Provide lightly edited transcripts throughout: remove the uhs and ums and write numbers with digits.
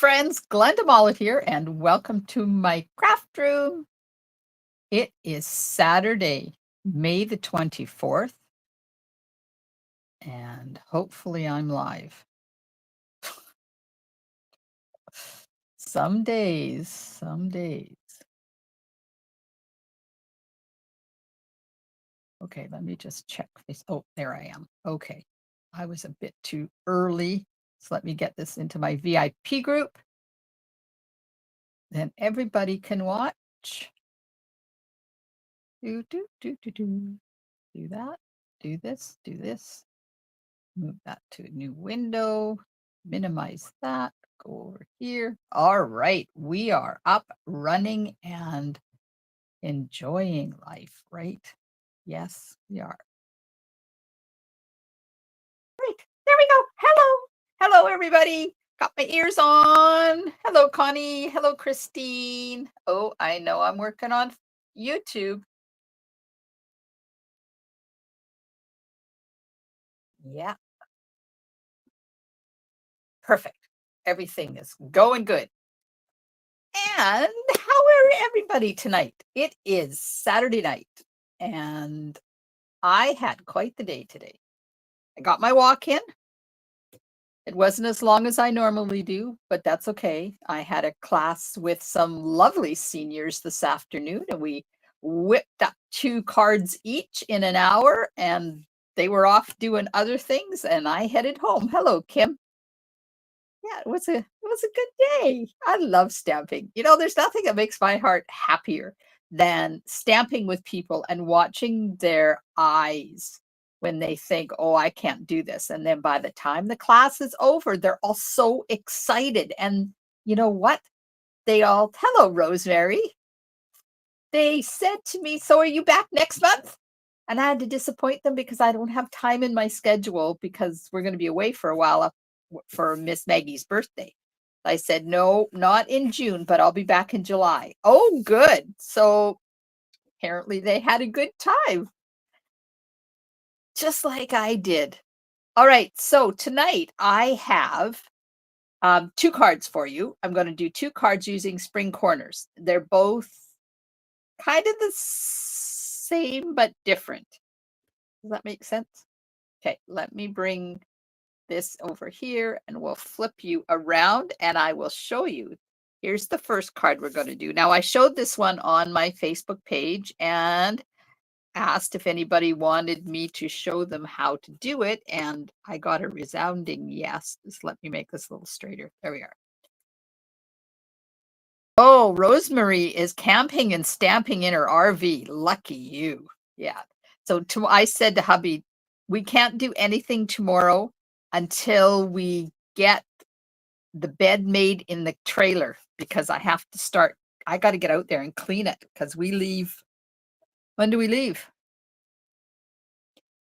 friends, Glenda Mollett here, and welcome to my craft room. It is Saturday, May the 24th, and hopefully I'm live. Some days. Okay, let me just check this. Oh, there I am. Okay, I was a bit too early. So let me get this into my VIP group. Then everybody can watch. Do that, do this. Move that to a new window, minimize that, go over here. All right, we are up, running, and enjoying life, right? Yes, we are. Right, there we go. Hello, everybody. Got my ears on. Hello, Connie. Hello, Christine. Oh, I know I'm working on YouTube. Yeah. Perfect. Everything is going good. And how are everybody tonight? It is Saturday night, and I had quite the day today. I got my walk in. It wasn't as long as I normally do, but that's okay. I had a class with some lovely seniors this afternoon, and we whipped up 2 cards each in an hour, and they were off doing other things, and I headed home. Hello, Kim. Yeah, it was a good day. I love stamping. You know, there's nothing that makes my heart happier than stamping with people and watching their eyes when they think, "Oh, I can't do this." And then by the time the class is over, they're all so excited. And you know what? They all, "Hello, Rosemary." They said to me, "So are you back next month?" And I had to disappoint them because I don't have time in my schedule because we're going to be away for a while for Miss Maggie's birthday. I said, "No, not in June, but I'll be back in July." Oh, good. So apparently they had a good time, just like I did. All right. So tonight I have 2 cards for you. I'm going to do 2 cards using spring corners. They're both kind of the same, but different. Does that make sense? Okay, let me bring this over here and we'll flip you around and I will show you. Here's the first card we're going to do. Now, I showed this one on my Facebook page and asked if anybody wanted me to show them how to do it, and I got a resounding yes. Just let me make this a little straighter. There we are. Oh, Rosemary is camping and stamping in her RV. Lucky you. Yeah. So I said to hubby, we can't do anything tomorrow until we get the bed made in the trailer because I got to get out there and clean it because we leave. When do we leave?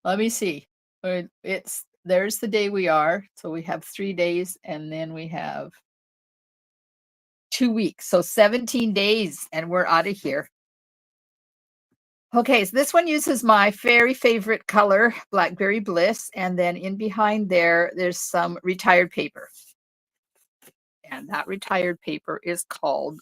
Let me see. There's the day we are. So we have 3 days and then we have 2 weeks. So 17 days and we're out of here. Okay, so this one uses my very favorite color, Blackberry Bliss, and then in behind there's some retired paper. And that retired paper is called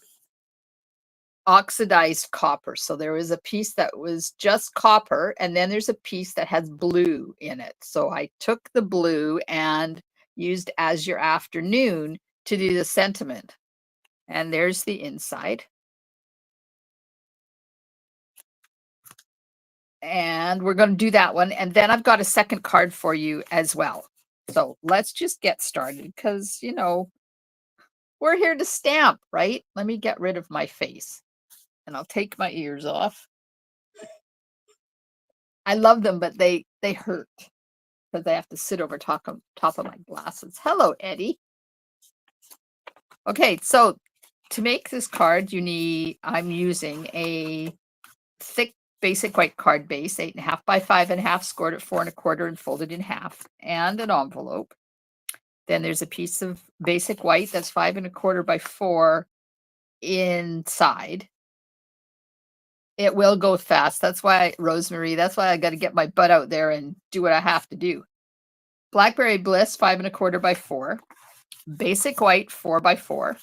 oxidized copper. So there was a piece that was just copper, and then there's a piece that has blue in it. So I took the blue and used as your afternoon to do the sentiment. And there's the inside. And we're going to do that one. And then I've got a second card for you as well. So let's just get started because, you know, we're here to stamp, right? Let me get rid of my face and I'll take my ears off. I love them, but they hurt because I have to sit over top of my glasses. Hello, Eddie. Okay, so to make this card, I'm using a thick basic white card base, 8.5 by 5.5, scored at 4 1/4 and folded in half, and an envelope. Then there's a piece of basic white that's 5 1/4 by 4 inside. It will go fast. That's why, Rosemary, that's why I got to get my butt out there and do what I have to do. Blackberry Bliss, 5 1/4 by 4. basic white 4x4.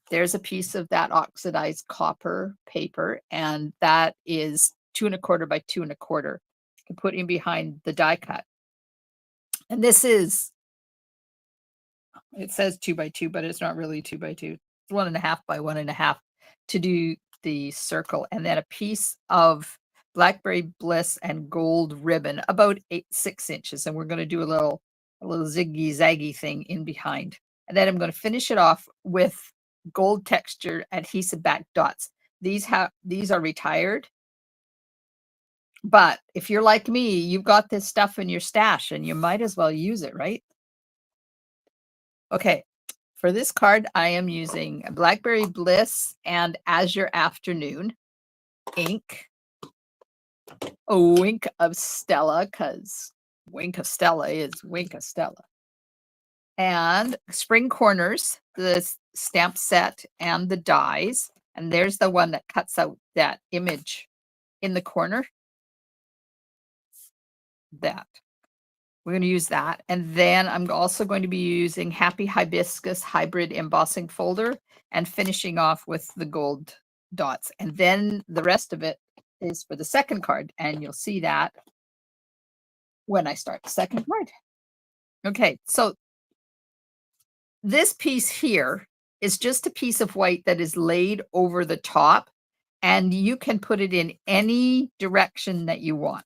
There's a piece of that oxidized copper paper, and that is 2¼ by 2¼ to put in behind the die cut. And this is, it says 2x2, but it's not really 2x2. It's 1½ by 1½ to do the circle. And then a piece of Blackberry Bliss and gold ribbon, about 6 inches. And we're going to do a little ziggy zaggy thing in behind. And then I'm going to finish it off with gold texture adhesive back dots. These are retired. But if you're like me, you've got this stuff in your stash and you might as well use it, right? Okay, for this card, I am using Blackberry Bliss and Azure Afternoon ink. A wink of Stella, because Wink of Stella is Wink of Stella. And Spring Corners, the stamp set and the dies. And there's the one that cuts out that image in the corner. That. We're going to use that. And then I'm also going to be using Happy Hibiscus Hybrid Embossing Folder and finishing off with the gold dots. And then the rest of it is for the second card. And you'll see that when I start the second card. Okay, so this piece here is just a piece of white that is laid over the top, and you can put it in any direction that you want.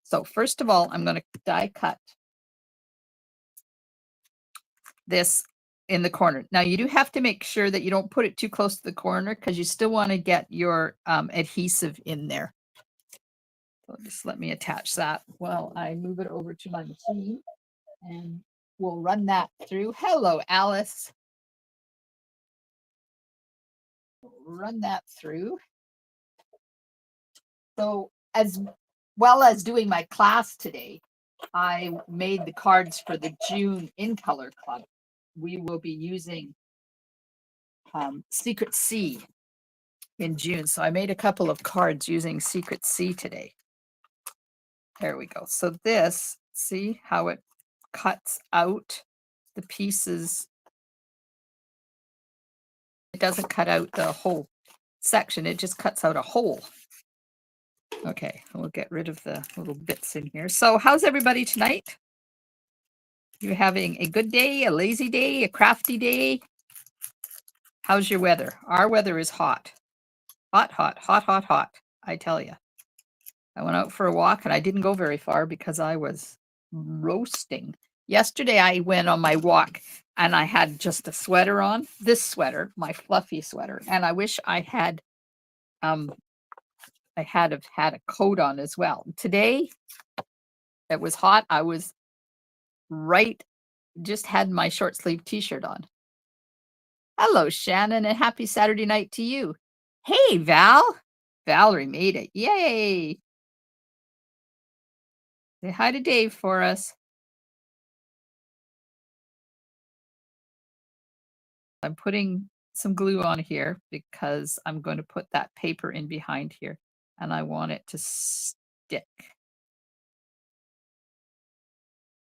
So first of all, I'm going to die cut this in the corner. Now you do have to make sure that you don't put it too close to the corner because you still want to get your adhesive in there. So just let me attach that while I move it over to my machine, and we'll run that through. Hello, Alice. Run that through. So as well as doing my class today, I made the cards for the June In Color Club. We will be using Secret C in June. So I made a couple of cards using Secret C today. There we go. So this, see how it cuts out the pieces. It doesn't cut out the whole section. It just cuts out a hole. Okay, we'll get rid of the little bits in here. So how's everybody tonight? You having a good day, a lazy day, a crafty day? How's your weather? Our weather is hot. Hot, hot, hot, hot, hot, I tell you. I went out for a walk and I didn't go very far because I was roasting. Yesterday I went on my walk and I had just a sweater on, this sweater, my fluffy sweater, and I wish I had had a coat on as well. Today it was hot. I was just had my short sleeve t-shirt on. Hello, Shannon, and happy Saturday night to you. Hey, Val. Valerie made it. Yay. Say hi to Dave for us. I'm putting some glue on here because I'm going to put that paper in behind here and I want it to stick.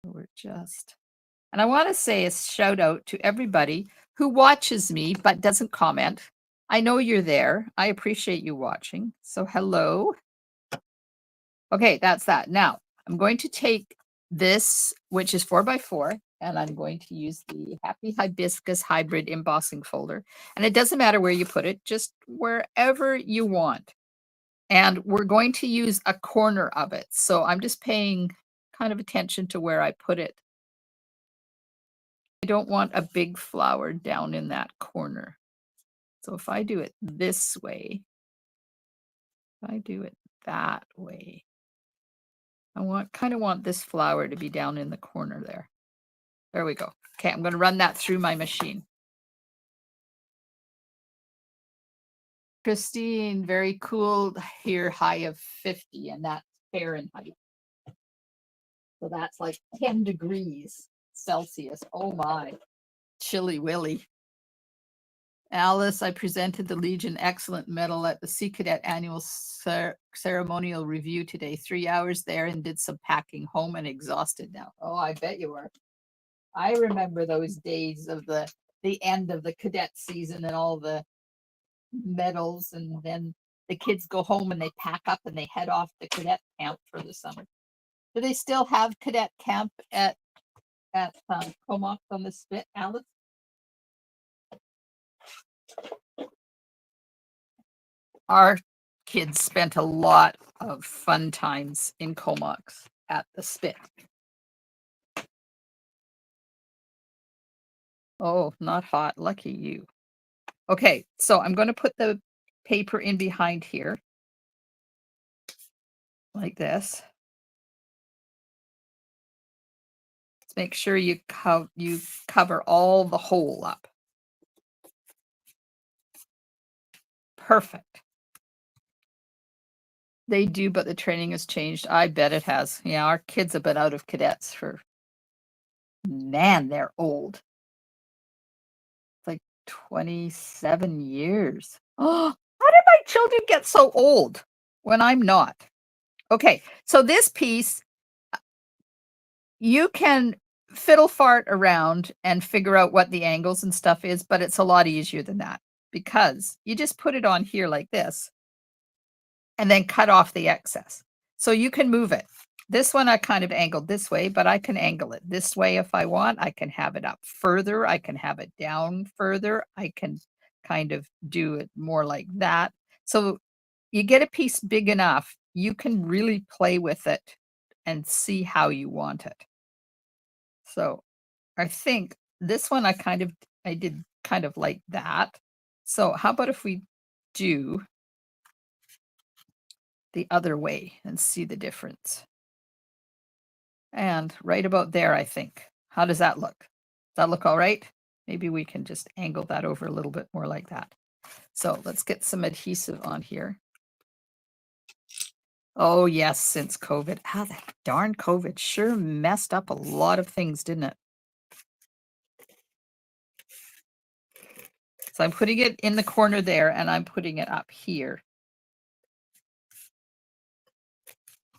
And I want to say a shout out to everybody who watches me but doesn't comment. I know you're there. I appreciate you watching. So hello. Okay, that's that. Now I'm going to take this, which is 4x4, and I'm going to use the Happy Hibiscus Hybrid Embossing Folder. And it doesn't matter where you put it, just wherever you want. And we're going to use a corner of it. So I'm just paying kind of attention to where I put it. I don't want a big flower down in that corner. So if I do it this way, if I do it that way, I kind of want this flower to be down in the corner there. There we go. Okay, I'm going to run that through my machine. Christine, very cool here, high of 50, and that's Fahrenheit. So that's like 10 degrees Celsius. Oh my, chilly willy. Alice, I presented the Legion Excellent Medal at the Sea Cadet Annual Ceremonial Review today. 3 hours there and did some packing home and exhausted now. Oh, I bet you were. I remember those days of the end of the cadet season and all the medals, and then the kids go home and they pack up and they head off to cadet camp for the summer. Do they still have cadet camp at Comox on the Spit, Alice? Our kids spent a lot of fun times in Comox at the Spit. Oh, not hot. Lucky you. Okay, so I'm going to put the paper in behind here like this. Let's make sure you cover all the hole up. Perfect. They do, but the training has changed. I bet it has. Yeah, our kids have been out of cadets for, man, they're old. It's like 27 years. Oh, how did my children get so old when I'm not? Okay, so this piece, you can fiddle fart around and figure out what the angles and stuff is, but it's a lot easier than that because you just put it on here like this and then cut off the excess. So you can move it. This one I kind of angled this way, but I can angle it this way if I want. I can have it up further. I can have it down further. I can kind of do it more like that. So you get a piece big enough, you can really play with it and see how you want it. So I think this one I did kind of like that. So how about if we do the other way and see the difference? And right about there, I think. How does that look? Does that look all right? Maybe we can just angle that over a little bit more like that. So let's get some adhesive on here. Oh, yes, since COVID. Ah, that darn COVID sure messed up a lot of things, didn't it? So I'm putting it in the corner there, and I'm putting it up here.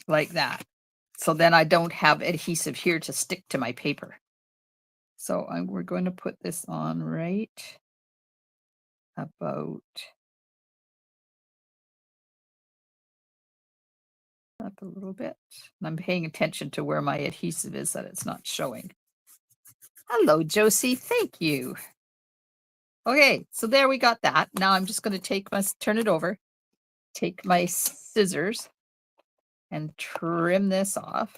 Like that. So then I don't have adhesive here to stick to my paper. So we're going to put this on right about up a little bit. And I'm paying attention to where my adhesive is, that it's not showing. Hello, Josie. Thank you. Okay, so there we got that. Now I'm just going to turn it over, take my scissors and trim this off.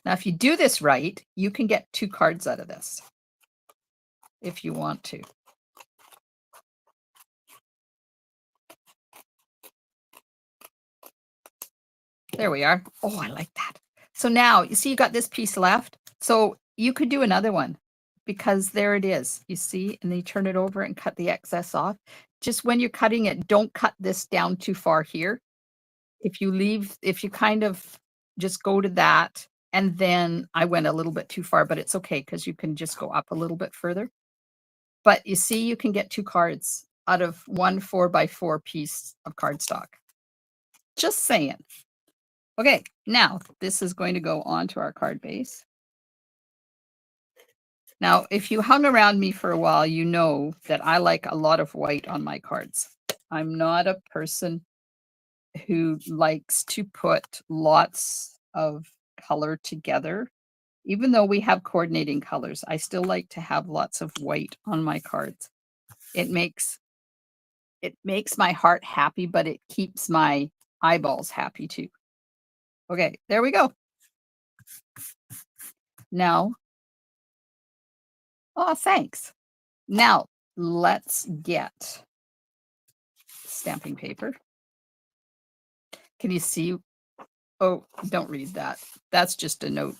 Now, if you do this right, you can get 2 cards out of this if you want to. There we are. Oh, I like that. So now you see you got this piece left. So you could do another one because there it is. You see, and then you turn it over and cut the excess off. Just when you're cutting it, don't cut this down too far here. If you kind of just go to that, and then I went a little bit too far, but it's okay because you can just go up a little bit further. But you see, you can get 2 cards out of one 4x4 piece of cardstock. Just saying. Okay, now this is going to go onto our card base. Now, if you hung around me for a while, you know that I like a lot of white on my cards. I'm not a person who likes to put lots of color together. Even though we have coordinating colors, I still like to have lots of white on my cards. It makes my heart happy, but it keeps my eyeballs happy too. Okay, there we go. Now, oh, thanks. Now, let's get stamping paper. Can you see? Oh, don't read that. That's just a note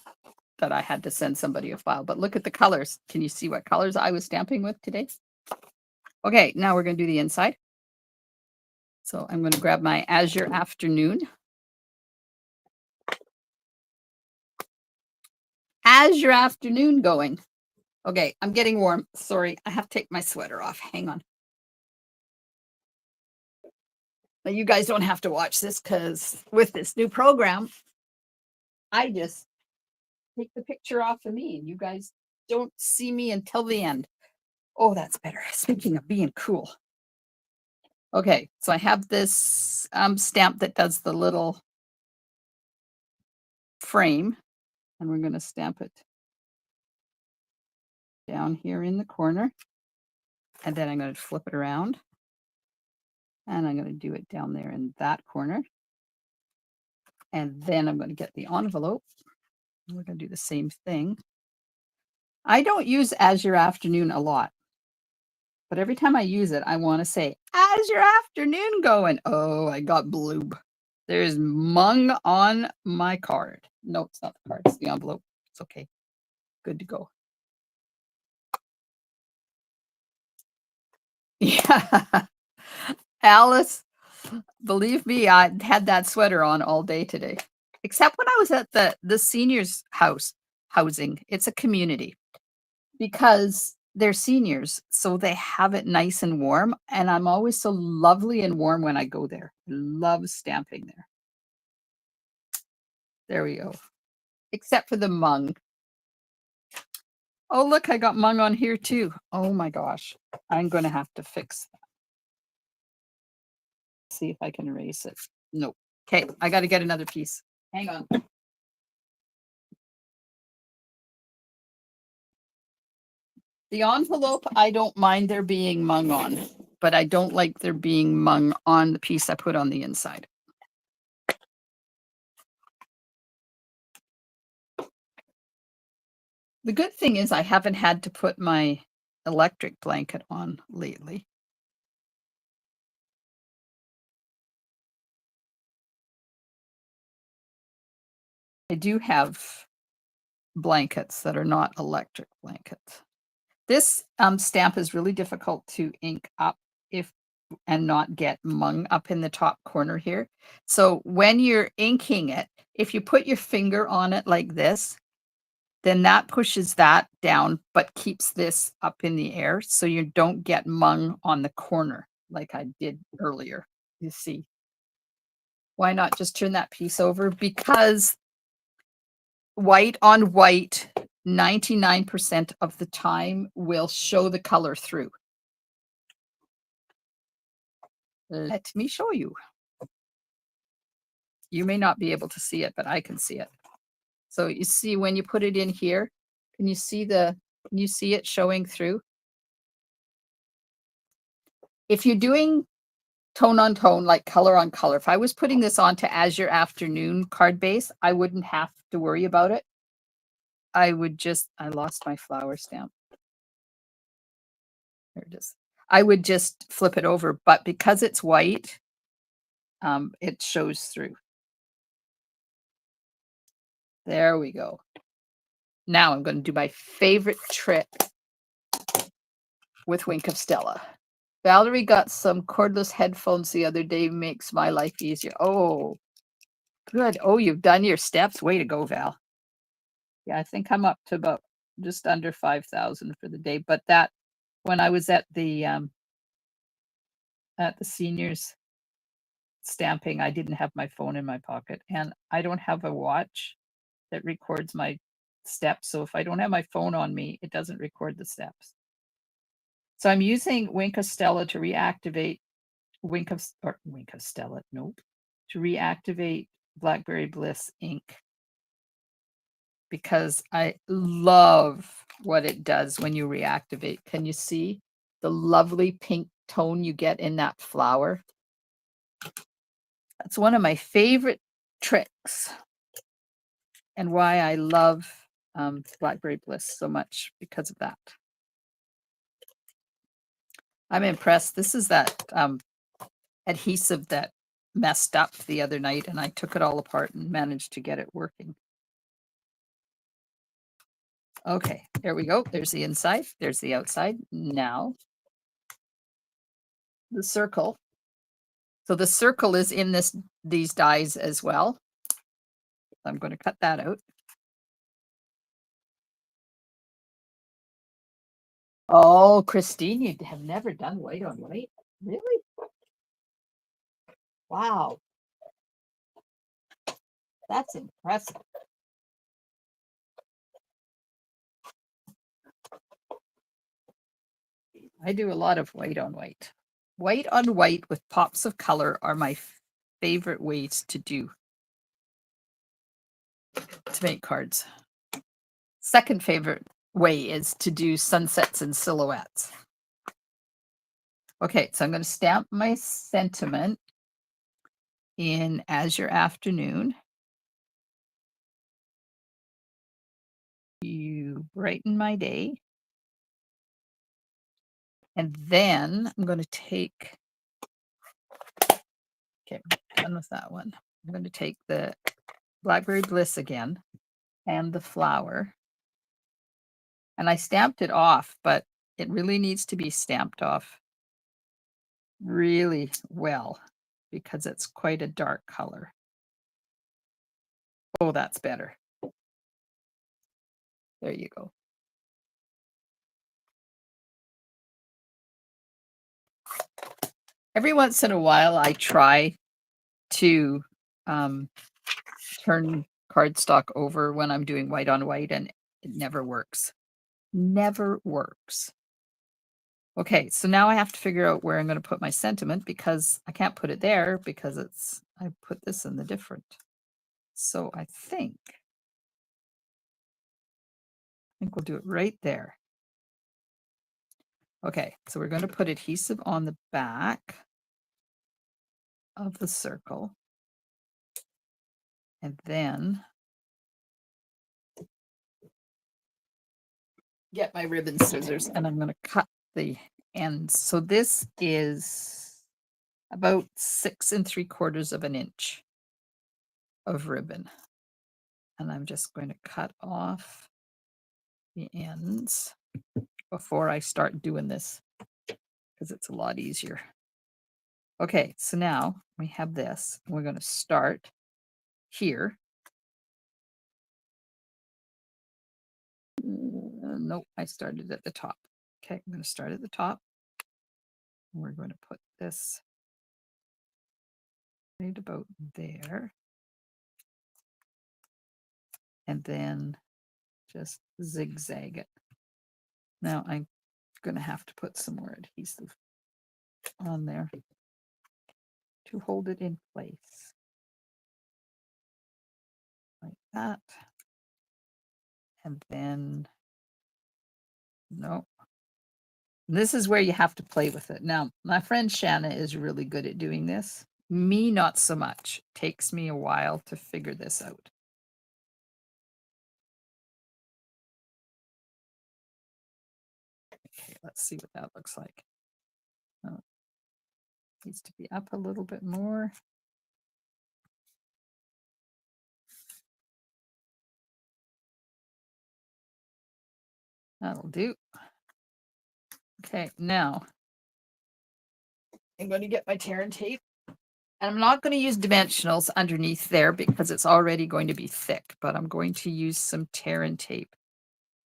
that I had to send somebody a file. But look at the colors. Can you see what colors I was stamping with today? Okay, now we're going to do the inside. So I'm going to grab my Azure Afternoon. Azure Afternoon going. Okay, I'm getting warm. Sorry, I have to take my sweater off. Hang on. Now, you guys don't have to watch this because with this new program, I just take the picture off of me and you guys don't see me until the end. Oh, that's better. Speaking of being cool. Okay, so I have this stamp that does the little frame, and we're going to stamp it down here in the corner. And then I'm going to flip it around. And I'm going to do it down there in that corner. And then I'm going to get the envelope. We're going to do the same thing. I don't use As Your Afternoon a lot, but every time I use it, I want to say, "How's your afternoon going?" Oh, I got bloob. There's mung on my card. No, it's not the card, it's the envelope. It's okay. Good to go. Yeah. Alice, believe me, I had that sweater on all day today. Except when I was at the seniors housing. It's a community because they're seniors, so they have it nice and warm, and I'm always so lovely and warm when I go there. I love stamping there. There we go. Except for the mung. Oh, look, I got mung on here too. Oh my gosh. I'm going to have to fix that. See if I can erase it. Nope. Okay, I got to get another piece. Hang on. The envelope, I don't mind there being mung on, but I don't like there being mung on the piece I put on the inside. The good thing is I haven't had to put my electric blanket on lately. I do have blankets that are not electric blankets. This stamp is really difficult to ink up and not get mung up in the top corner here. So when you're inking it, if you put your finger on it like this, then that pushes that down, but keeps this up in the air so you don't get mung on the corner like I did earlier. You see, why not just turn that piece over? Because white on white, 99% of the time will show the color through. Let me show you. You may not be able to see it, but I can see it. So you see when you put it in here, can you see it showing through? If you're doing tone on tone, like color on color, if I was putting this onto As Your Afternoon card base, I wouldn't have to worry about it. I lost my flower stamp. There it is. I would just flip it over, but because it's white, it shows through. There we go. Now I'm going to do my favorite trick with Wink of Stella. Valerie got some cordless headphones the other day, makes my life easier. Oh, good. Oh, you've done your steps. Way to go, Val. Yeah, I think I'm up to about just under 5,000 for the day. But that, when I was at the seniors stamping, I didn't have my phone in my pocket, and I don't have a watch that records my steps. So if I don't have my phone on me, it doesn't record the steps. So I'm using Wink of Stella to reactivate Wink of Stella, nope, to reactivate Blackberry Bliss ink because I love what it does when you reactivate. Can you see the lovely pink tone you get in that flower? That's one of my favorite tricks and why I love Blackberry Bliss so much because of that. I'm impressed. This is that adhesive that messed up the other night, and I took it all apart and managed to get it working. Okay, there we go. There's the inside. There's the outside. Now, the circle. So the circle is in these dies as well. I'm going to cut that out. Oh, Christine, you have never done white on white? Really? Wow. That's impressive. I do a lot of white on white. White on white with pops of color are my favorite ways to make cards. Second favorite way is to do sunsets and silhouettes. Okay, so I'm going to stamp my sentiment in As Your Afternoon. You brighten my day. And then I'm going to take, okay, I'm done with that one. I'm going to take the Blackberry Bliss again and the flower. And I stamped it off, but it really needs to be stamped off really well because it's quite a dark color. Oh, that's better. There you go. Every once in a while, I try to turn cardstock over when I'm doing white on white, and it never works. Never works. Okay, so now I have to figure out where I'm going to put my sentiment because I can't put it there because I put this in the different. So I think we'll do it right there. Okay, so we're going to put adhesive on the back of the circle. And then get my ribbon scissors and I'm going to cut the ends. So this is about 6 3/4 of an inch of ribbon. And I'm just going to cut off the ends before I start doing this because it's a lot easier. Okay, so now we have this. We're going to start here. Nope, I started at the top. Okay, I'm going to start at the top. We're going to put this right about there. And then just zigzag it. Now I'm going to have to put some more adhesive on there to hold it in place. Like that. And then, no. This is where you have to play with it. Now, my friend Shanna is really good at doing this. Me, not so much. Takes me a while to figure this out. Okay, let's see what that looks like. Oh, needs to be up a little bit more. That'll do. Okay, now I'm going to get my tear and tape. And I'm not going to use dimensionals underneath there because it's already going to be thick, but I'm going to use some tear and tape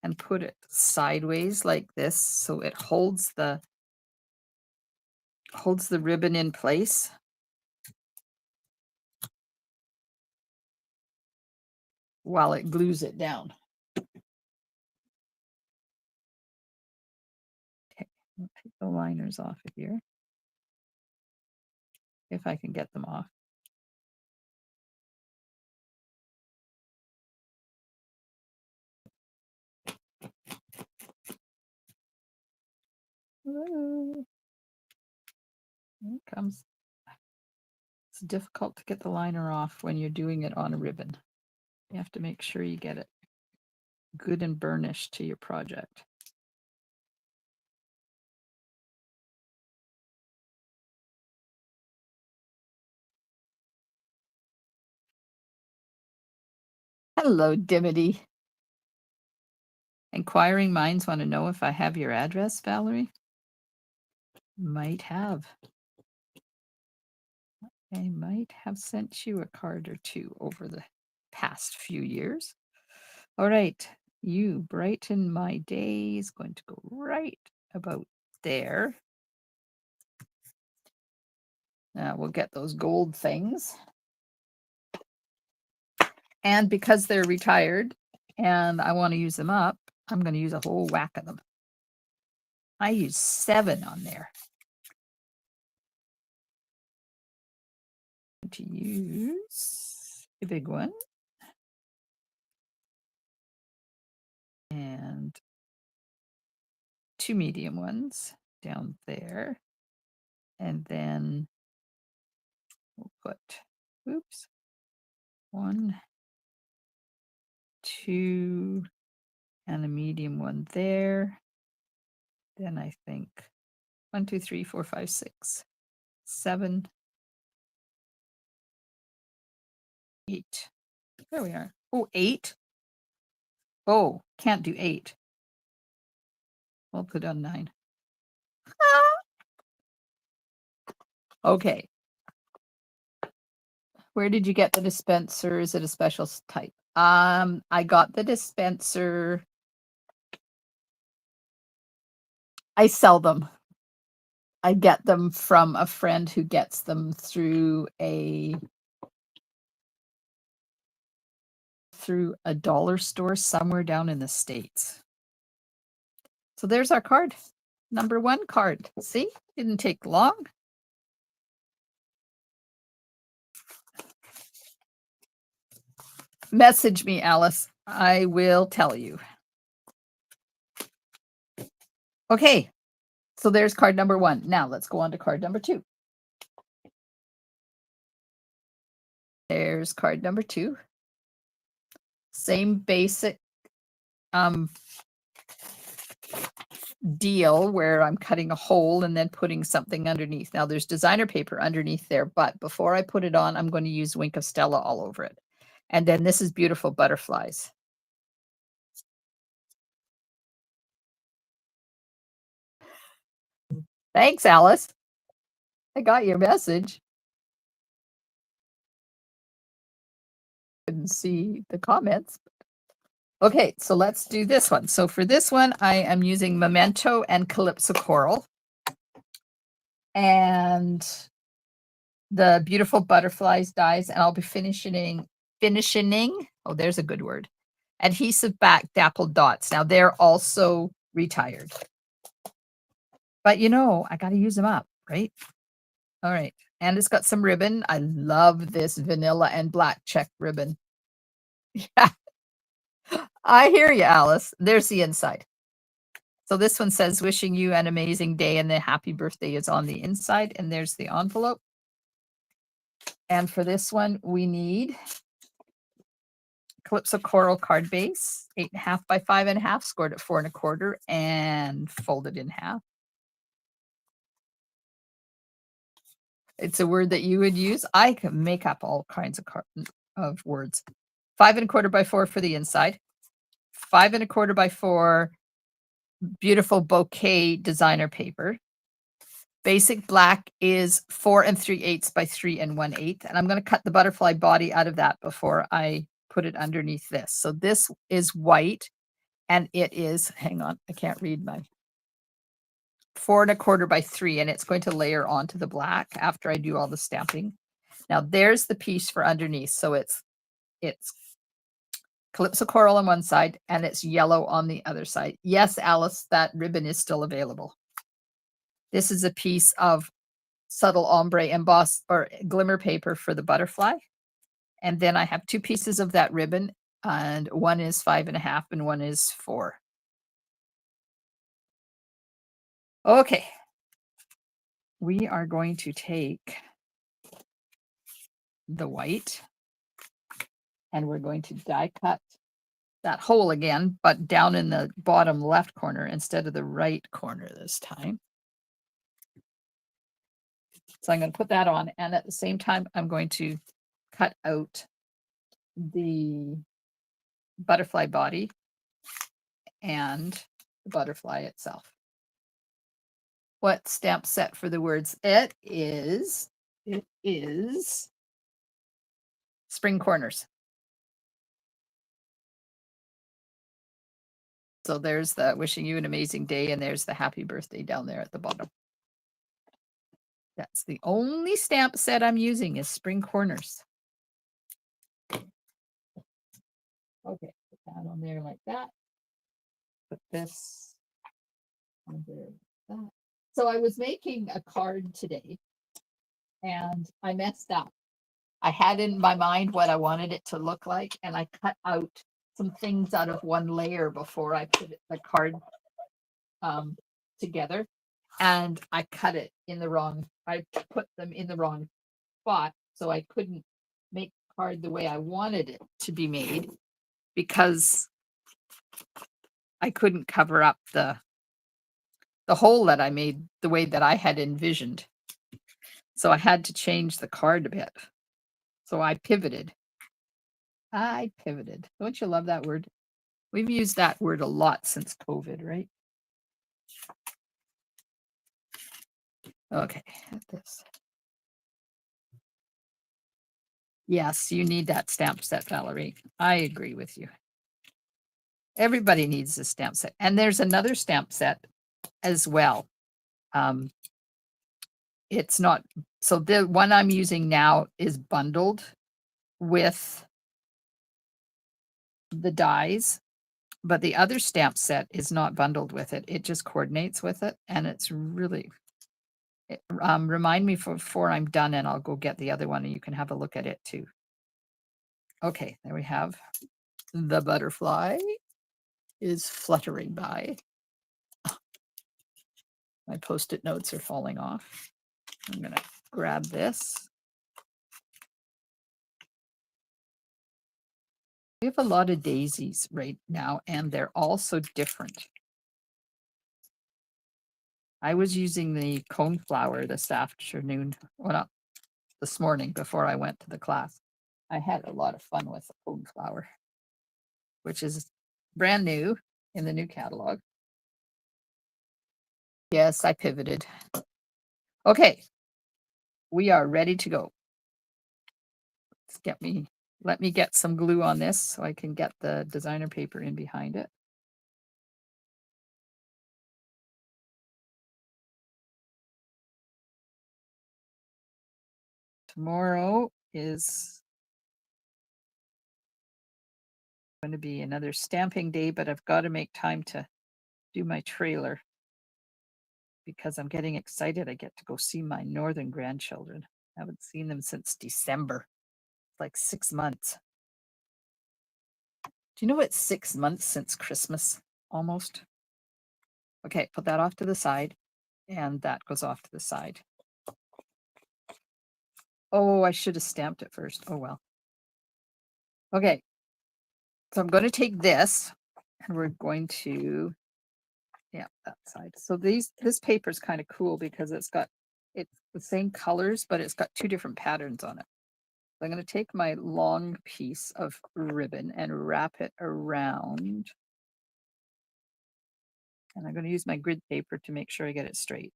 and put it sideways like this so it holds the ribbon in place. While it glues it down. Okay, I'll take the liners off of here. If I can get them off. Here it comes. It's difficult to get the liner off when you're doing it on a ribbon. You have to make sure you get it good and burnished to your project. Hello, Dimity. Inquiring minds want to know if I have your address, Valerie? Might have. I might have sent you a card or two over the past few years. All right, you brighten my day is going to go right about there. Now we'll get those gold things. And because they're retired and I want to use them up, I'm going to use a whole whack of them. I use 7 on there. To use a big one. And 2 medium ones down there. And then we'll put, oops, 1, 2, and a medium one there. Then I think 1, 2, 3, 4, 5, 6, 7, 8. There we are. Oh, 8. Oh, can't do 8. We'll put on 9. Okay. Where did you get the dispenser? Is it a special type? I got the dispenser. I sell them. I get them from a friend who gets them through a dollar store somewhere down in the States. So there's our card. Number 1 card. See? Didn't take long. Message me, Alice. I will tell you. Okay. So there's card number 1. Now let's go on to card number 2. There's card number 2. Same basic deal where I'm cutting a hole and then putting something underneath. Now there's designer paper underneath there, but before I put it on, I'm going to use Wink of Stella all over it. And then this is beautiful butterflies. Thanks, Alice. I got your message. Couldn't see the comments. Okay, so let's do this one. So for this one, I am using Memento and Calypso Coral. And the beautiful butterflies dies, and I'll be finishing, oh, there's a good word, adhesive back dappled dots. Now they're also retired. But you know, I got to use them up, right? All right. And it's got some ribbon. I love this vanilla and black check ribbon. Yeah. I hear you, Alice. There's the inside. So this one says, wishing you an amazing day, and the happy birthday is on the inside. And there's the envelope. And for this one, we need Calypso Coral card base, 8.5 by 5.5, scored at 4 1/4, and folded in half. It's a word that you would use. I can make up all kinds of words. 5 1/4 by 4 for the inside. 5 1/4 by 4 beautiful bouquet designer paper. Basic black is 4 3/8 by 3 1/8. And I'm going to cut the butterfly body out of that before I put it underneath this. So this is white, and it is, hang on, I can't read my 4 1/4 by 3, and it's going to layer onto the black after I do all the stamping. Now there's the piece for underneath. So it's Calypso Coral on one side and it's yellow on the other side. Yes, Alice, that ribbon is still available. This is a piece of subtle ombre embossed or glimmer paper for the butterfly. And then I have 2 pieces of that ribbon, and one is 5.5 and one is 4. Okay. We are going to take the white and we're going to die cut that hole again, but down in the bottom left corner instead of the right corner this time. So I'm going to put that on, and at the same time, I'm going to cut out the butterfly body and the butterfly itself. What stamp set for the words? It is Spring Corners. So there's the wishing you an amazing day, and there's the happy birthday down there at the bottom. That's the only stamp set I'm using is Spring Corners. Okay, put that on there like that. Put this on there So I was making a card today and I messed up. I had in my mind what I wanted it to look like, and I cut out some things out of one layer before I put the card um, together, and I cut it in the wrong. I put them in the wrong spot, so I couldn't make the card the way I wanted it to be made because I couldn't cover up the hole that I made the way that I had envisioned. So I had to change the card a bit. So I pivoted. I pivoted. Don't you love that word? We've used that word a lot since COVID, right? Okay, this. Yes, you need that stamp set, Valerie. I agree with you. Everybody needs a stamp set. And there's another stamp set as well. It's not, so the one I'm using now is bundled with the dies, but the other stamp set is not bundled with it. It just coordinates with it, and it's really, remind me before I'm done, and I'll go get the other one, and you can have a look at it too. Okay, there we have the butterfly is fluttering by. My Post-it notes are falling off. I'm gonna grab this. We have a lot of daisies right now, and they're all so different. I was using the coneflower this afternoon, well, not this morning before I went to the class. I had a lot of fun with the coneflower, which is brand new in the new catalog. Yes, I pivoted. Okay, we are ready to go. Let me get some glue on this so I can get the designer paper in behind it. Tomorrow is going to be another stamping day, but I've got to make time to do my trailer because I'm getting excited. I get to go see my northern grandchildren. I haven't seen them since December, like 6 months. Do you know it's 6 months since Christmas, almost? Okay, put that off to the side, and that goes off to the side. Oh, I should have stamped it first. Oh, well. Okay, so I'm going to take this, and we're going to, yeah, that side. So this paper is kind of cool because it's the same colors, but it's got 2 different patterns on it. So I'm going to take my long piece of ribbon and wrap it around. And I'm going to use my grid paper to make sure I get it straight.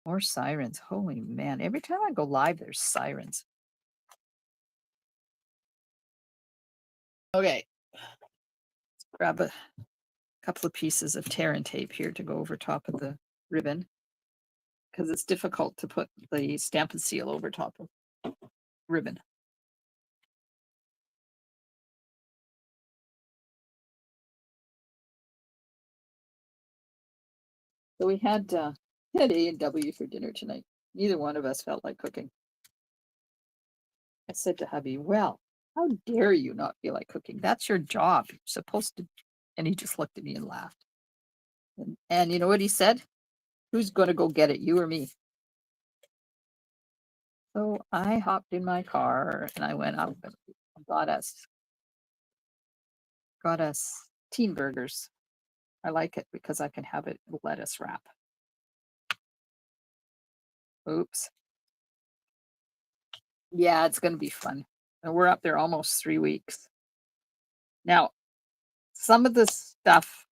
More sirens. Holy man. Every time I go live, there's sirens. Okay. Let's grab a couple of pieces of tear and tape here to go over top of the ribbon because it's difficult to put the Stampin' Seal over top of ribbon. So we had A&W for dinner tonight. Neither one of us felt like cooking. I said to hubby, well, how dare you not feel like cooking? That's your job. You're supposed to. And he just looked at me and laughed. And you know what he said? Who's going to go get it, you or me? So I hopped in my car and I went up and got us teen burgers. I like it because I can have it lettuce wrap. Oops. Yeah, it's going to be fun. And we're up there almost 3 weeks. Now, some of the stuff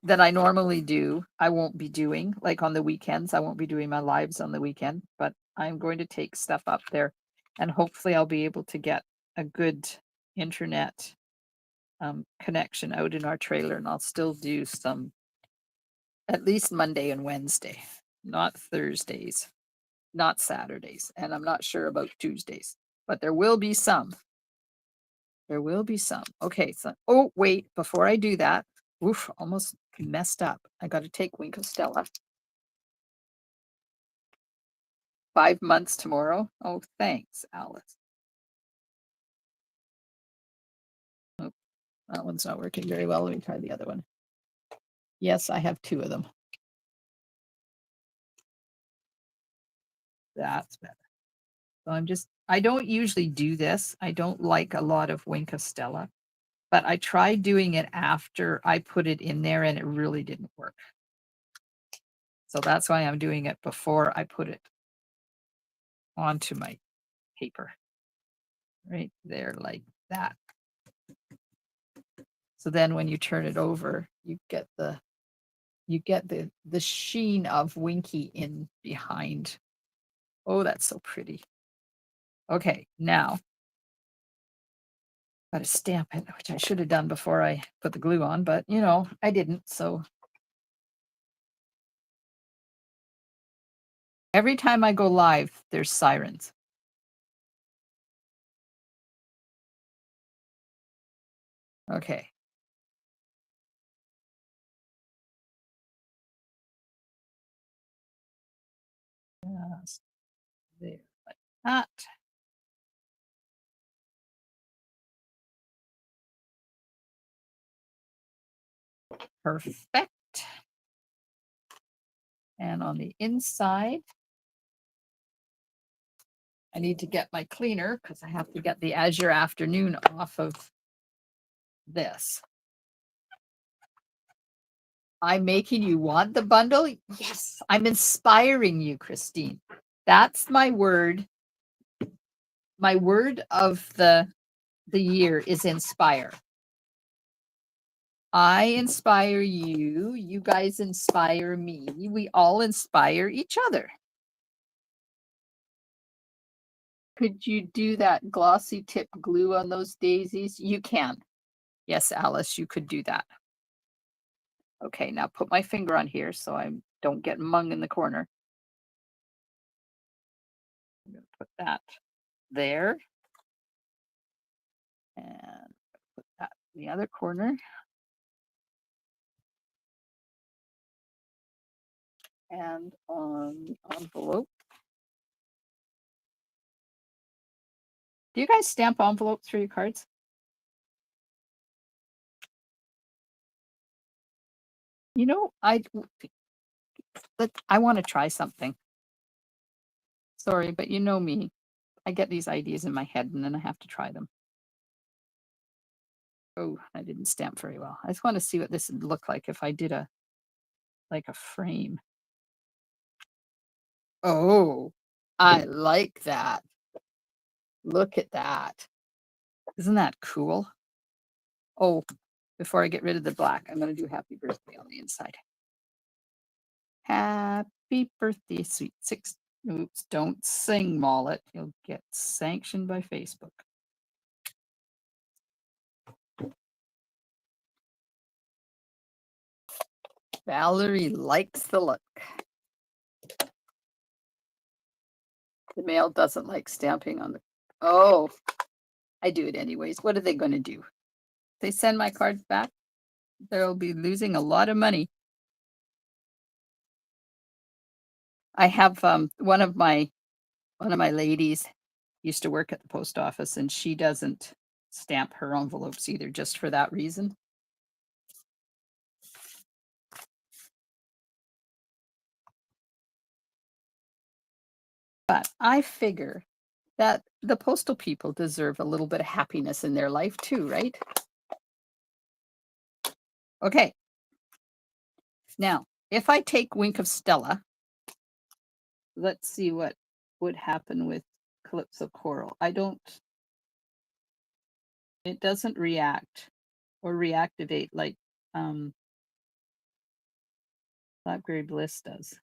that I normally do, I won't be doing, like on the weekends. I won't be doing my lives on the weekend, but I'm going to take stuff up there and hopefully I'll be able to get a good internet connection out in our trailer, and I'll still do some at least Monday and Wednesday, not Thursdays, not Saturdays, and I'm not sure about Tuesdays, but there will be some. There will be some. Okay, so oh wait, before I do that, oof, almost messed up. I got to take Wink of Stella. 5 months tomorrow. Oh, thanks, Alice. Oh, that one's not working very well. Let me try the other one. Yes, I have 2 of them. That's better. So I don't usually do this. I don't like a lot of Wink of Stella, but I tried doing it after I put it in there and it really didn't work. So that's why I'm doing it before I put it onto my paper. Right there like that. So then when you turn it over, you get the sheen of Winky in behind. Oh, that's so pretty. Okay, now got to stamp it, which I should have done before I put the glue on, but you know, I didn't. So every time I go live, there's sirens. Okay. Yes, there, like that. Perfect. And on the inside, I need to get my cleaner because I have to get the Azure Afternoon off of this. I'm making you want the bundle? Yes, I'm inspiring you, Christine. That's my word. My word of the year is inspire. I inspire you. You guys inspire me. We all inspire each other. Could you do that glossy tip glue on those daisies? You can. Yes, Alice, you could do that. Okay, now put my finger on here so I don't get mung in the corner. I'm going to put that there. And put that in the other corner. And on the envelope. Do you guys stamp envelopes for your cards? You know, I want to try something. Sorry, but you know me. I get these ideas in my head and then I have to try them. Oh, I didn't stamp very well. I just want to see what this would look like if I did a frame. Oh, I like that. Look at that. Isn't that cool? Oh, before I get rid of the black, I'm going to do happy birthday on the inside. Happy birthday, sweet six. Oops, don't sing, Mollet. You'll get sanctioned by Facebook. Valerie likes the look. The mail doesn't like stamping on the. Oh, I do it anyways. What are they going to do? If they send my cards back, they'll be losing a lot of money. I have one of my ladies used to work at the post office and she doesn't stamp her envelopes either, just for that reason. But I figure that the postal people deserve a little bit of happiness in their life too, right? Okay. Now, if I take Wink of Stella, let's see what would happen with Calypso Coral. It doesn't react or reactivate like Blackberry Bliss does.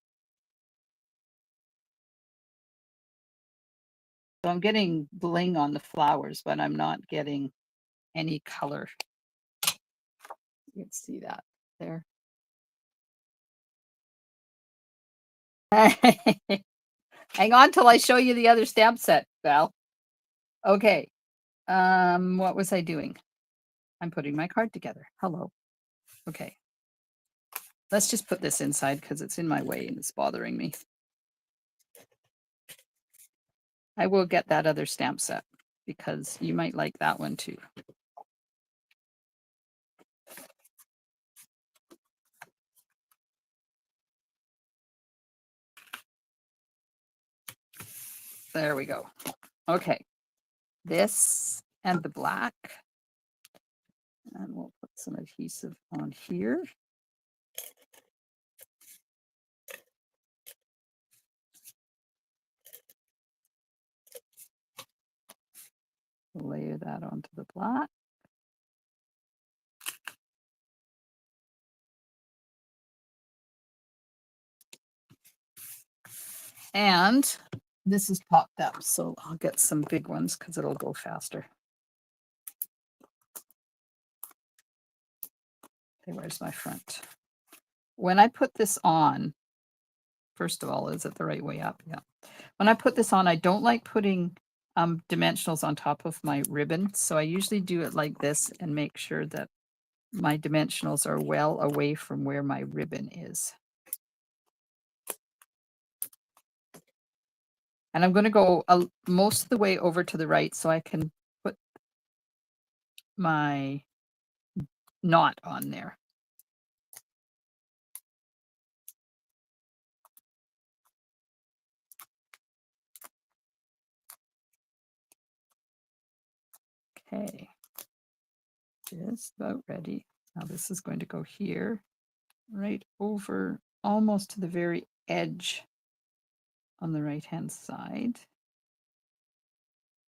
So I'm getting bling on the flowers, but I'm not getting any color. You can see that there. Hang on till I show you the other stamp set, Val. Okay. What was I doing? I'm putting my card together. Hello. Okay. Let's just put this inside because it's in my way and it's bothering me. I will get that other stamp set because you might like that one too. There we go. Okay. This and the black. And we'll put some adhesive on here. Layer that onto the black. And this is popped up, so I'll get some big ones because it'll go faster. Okay, where's my front? When I put this on, first of all, is it the right way up? Yeah. When I put this on, I don't like putting dimensionals on top of my ribbon. So I usually do it like this and make sure that my dimensionals are well away from where my ribbon is. And I'm going to go most of the way over to the right so I can put my knot on there. Okay, just about ready. Now this is going to go here, right over almost to the very edge on the right hand side,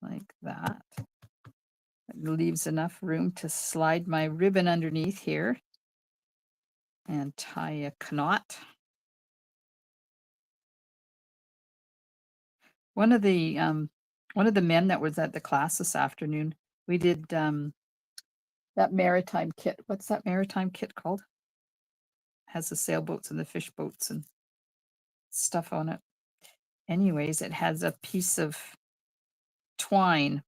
like that. It leaves enough room to slide my ribbon underneath here and tie a knot. One of the men that was at the class this afternoon, we did that maritime kit. What's that maritime kit called? Has the sailboats and the fish boats and stuff on it. Anyways, it has a piece of twine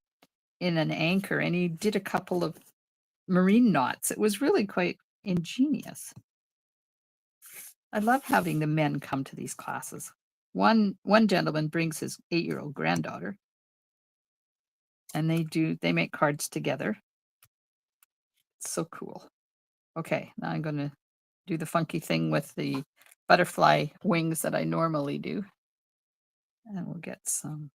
in an anchor, and he did a couple of marine knots. It was really quite ingenious. I love having the men come to these classes. One gentleman brings his 8-year-old granddaughter, and they make cards together. It's so cool. Okay, now I'm going to do the funky thing with the butterfly wings that I normally do. And we'll get some.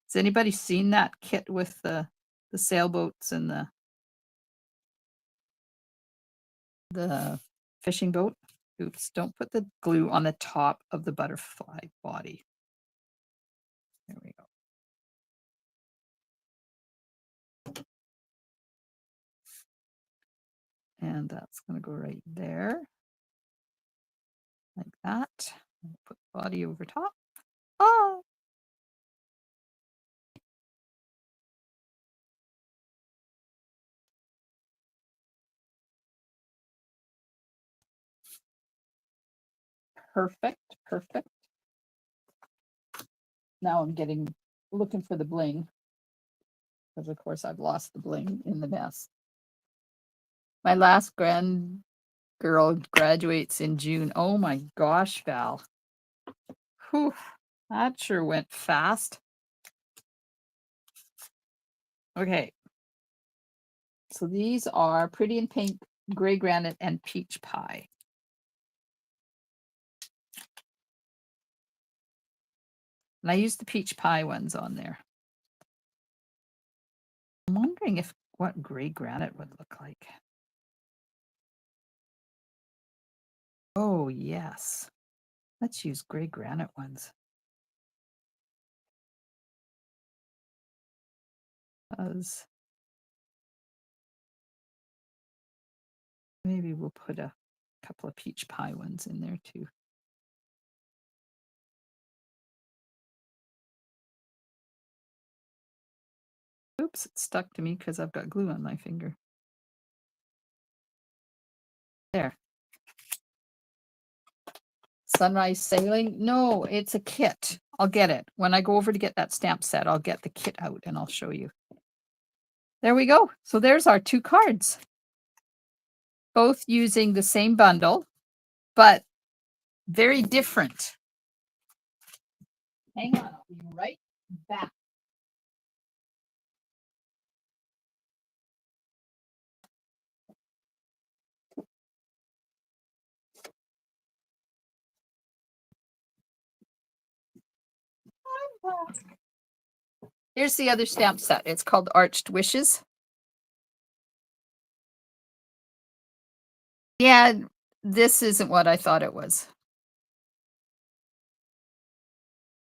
Has anybody seen that kit with the sailboats and the fishing boat? Oops, don't put the glue on the top of the butterfly body. There we go. And that's going to go right there. Like that. Put the body over top. Oh! Perfect, perfect. Now I'm looking for the bling. Because of course I've lost the bling in the mess. My last girl graduates in June. Oh my gosh, Val. Whew, that sure went fast. Okay. So these are Pretty in Pink, Gray Granite, and Peach Pie. And I used the peach pie ones on there. I'm wondering what gray granite would look like. Oh, yes. Let's use gray granite ones. Because maybe we'll put a couple of peach pie ones in there too. Oops, it stuck to me because I've got glue on my finger. There. Sunrise Sailing? No, it's a kit. I'll get it. When I go over to get that stamp set, I'll get the kit out and I'll show you. There we go. So there's our 2 cards. Both using the same bundle. but very different. Hang on, I'll be right back. Here's the other stamp set. It's called Arched Wishes. Yeah, this isn't what I thought it was.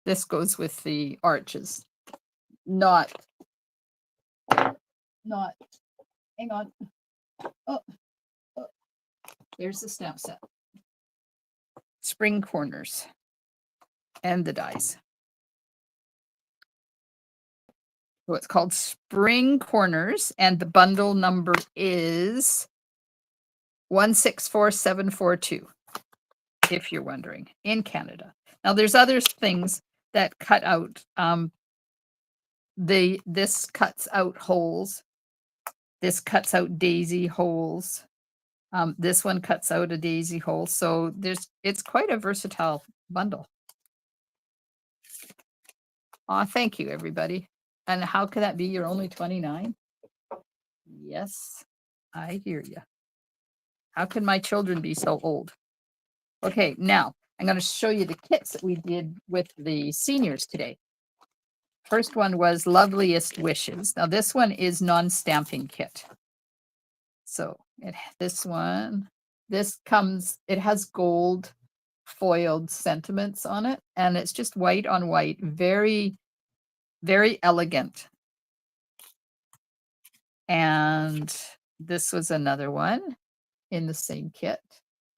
This goes with the arches, not, hang on. Oh, here's the stamp set. Spring corners and the dies. So it's called Spring Corners, and the bundle number is 164742, if you're wondering, in Canada. Now there's other things that cut out. This cuts out holes. This cuts out daisy holes. This one cuts out a daisy hole. So it's quite a versatile bundle. Aw, thank you, everybody. And how could that be? You're only 29? Yes, I hear you. How can my children be so old? Okay, now I'm going to show you the kits that we did with the seniors today. First one was Loveliest Wishes. Now this one is non-stamping kit. So this has gold foiled sentiments on it, and it's just white on white, very, very elegant. And this was another one in the same kit,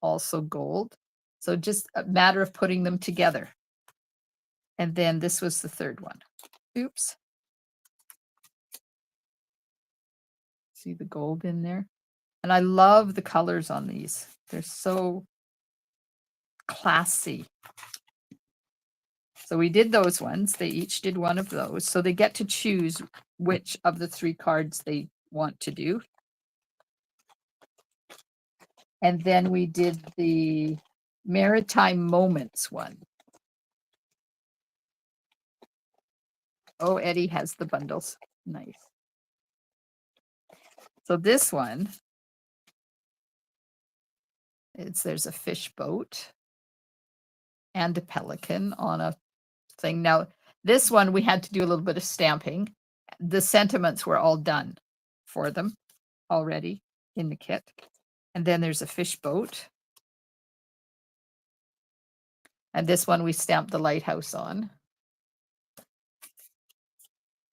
also gold. So just a matter of putting them together. And then this was the third one. Oops. See the gold in there? And I love the colors on these. They're so classy. So we did those ones. They each did one of those. So they get to choose which of the 3 cards they want to do. And then we did the Maritime Moments one. Oh, Eddie has the bundles. Nice. So this one, there's a fish boat and a pelican on a thing. Now, this one we had to do a little bit of stamping. The sentiments were all done for them already in the kit. And then there's a fish boat. And this one we stamped the lighthouse on.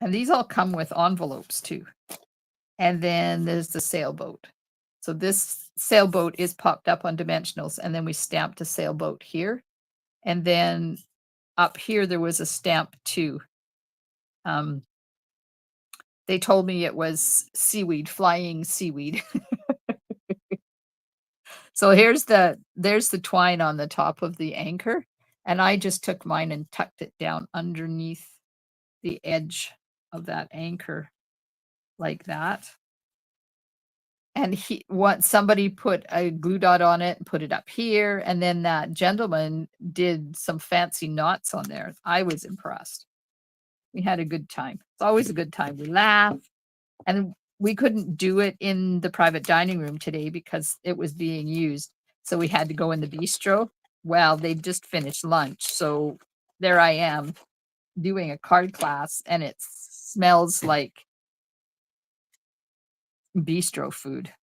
And these all come with envelopes too. And then there's the sailboat. So this sailboat is popped up on dimensionals, and then we stamped a sailboat here. And then up here there was a stamp too. They told me it was seaweed, flying seaweed. So there's the twine on the top of the anchor, and I just took mine and tucked it down underneath the edge of that anchor like that. And somebody put a glue dot on it and put it up here, and then that gentleman did some fancy knots on there. I was impressed. We had a good time. It's always a good time. We laughed, and we couldn't do it in the private dining room today because it was being used. So we had to go in the bistro. Well, they just finished lunch. So there I am doing a card class, and it smells like bistro food.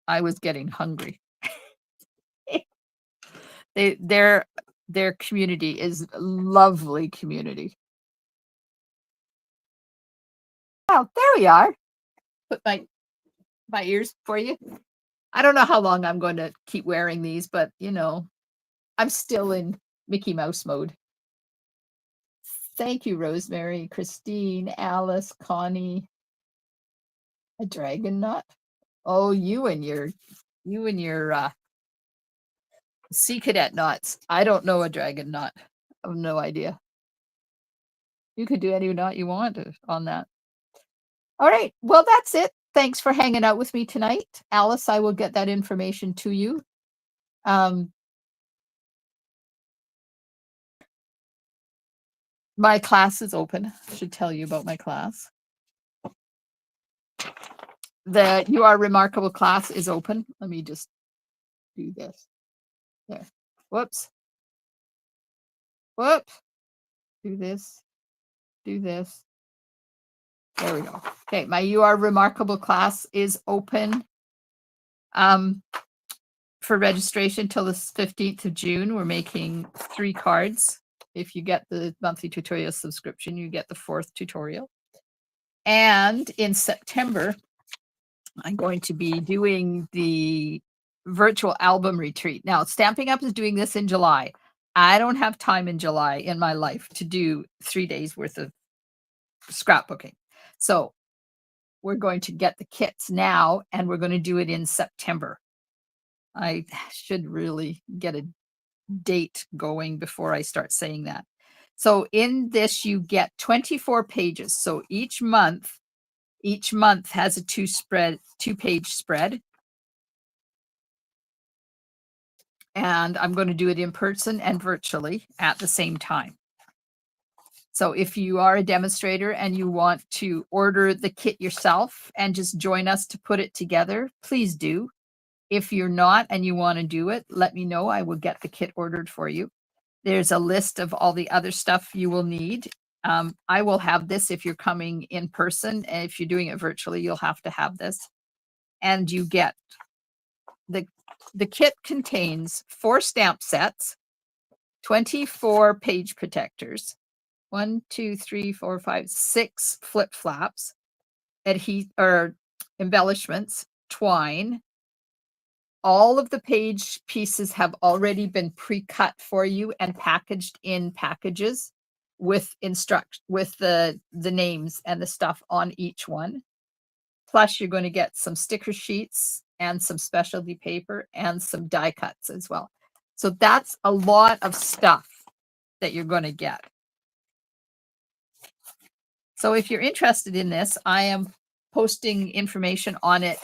I was getting hungry. Their community is a lovely community. Oh, there we are. Put my ears for you. I don't know how long I'm going to keep wearing these, but I'm still in Mickey Mouse mode. Thank you, Rosemary, Christine, Alice, Connie. A dragon nut? Oh, you and your sea cadet knots. I don't know a dragon knot. I have no idea. You could do any knot you want on that. All right. Well, that's it. Thanks for hanging out with me tonight. Alice, I will get that information to you. My class is open. I should tell you about my class. The You Are Remarkable class is open. Let me just do this. There. Whoops. Whoop. Do this. Do this. There we go. Okay, my You Are Remarkable class is open for registration till the 15th of June. We're making 3 cards. If you get the monthly tutorial subscription, you get the 4th tutorial. And in September, I'm going to be doing the virtual album retreat. Now, Stamping Up is doing this in July. I don't have time in July in my life to do 3 days worth of scrapbooking. So we're going to get the kits now, and we're going to do it in September. I should really get a date going before I start saying that. So in this, you get 24 pages. So each month has a 2-page spread. And I'm going to do it in person and virtually at the same time. So if you are a demonstrator and you want to order the kit yourself and just join us to put it together, please do. If you're not and you want to do it, let me know. I will get the kit ordered for you. There's a list of all the other stuff you will need. I will have this if you're coming in person. And if you're doing it virtually, you'll have to have this. And you get the kit contains 4 stamp sets, 24 page protectors, 1, 2, 3, 4, 5, 6 flip flaps, embellishments, twine. All of the page pieces have already been pre-cut for you and packaged in packages with the names and the stuff on each one. Plus, you're going to get some sticker sheets and some specialty paper and some die cuts as well. So that's a lot of stuff that you're going to get. So if you're interested in this, I am posting information on it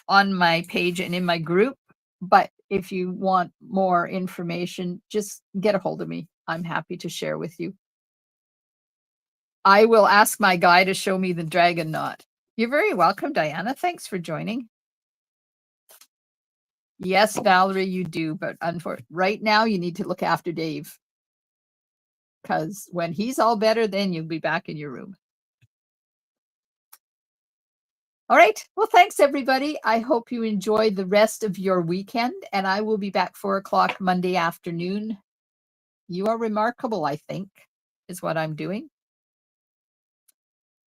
on my page and in my group. But if you want more information, just get a hold of me. I'm happy to share with you. I will ask my guy to show me the dragon knot. You're very welcome, Diana. Thanks for joining. Yes, Valerie, you do. But right now, you need to look after Dave. Because when he's all better, then you'll be back in your room. All right. Well, thanks, everybody. I hope you enjoy the rest of your weekend. And I will be back 4 o'clock Monday afternoon. You Are Remarkable, I think, is what I'm doing.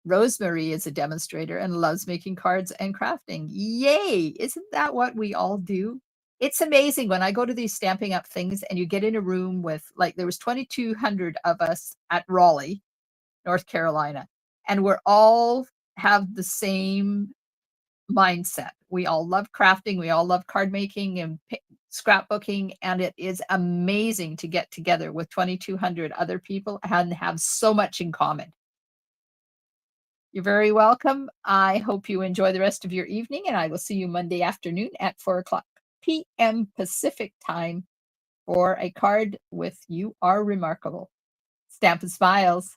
Rosemary is a demonstrator and loves making cards and crafting. Yay! Isn't that what we all do? It's amazing when I go to these Stamping Up things and you get in a room with, like, there was 2,200 of us at Raleigh, North Carolina, and we're all have the same mindset. We all love crafting. We all love card making and scrapbooking. And it is amazing to get together with 2,200 other people and have so much in common. You're very welcome. I hope you enjoy the rest of your evening, and I will see you Monday afternoon at 4 o'clock p.m. Pacific time for a card with You Are Remarkable. Stamp and Smiles.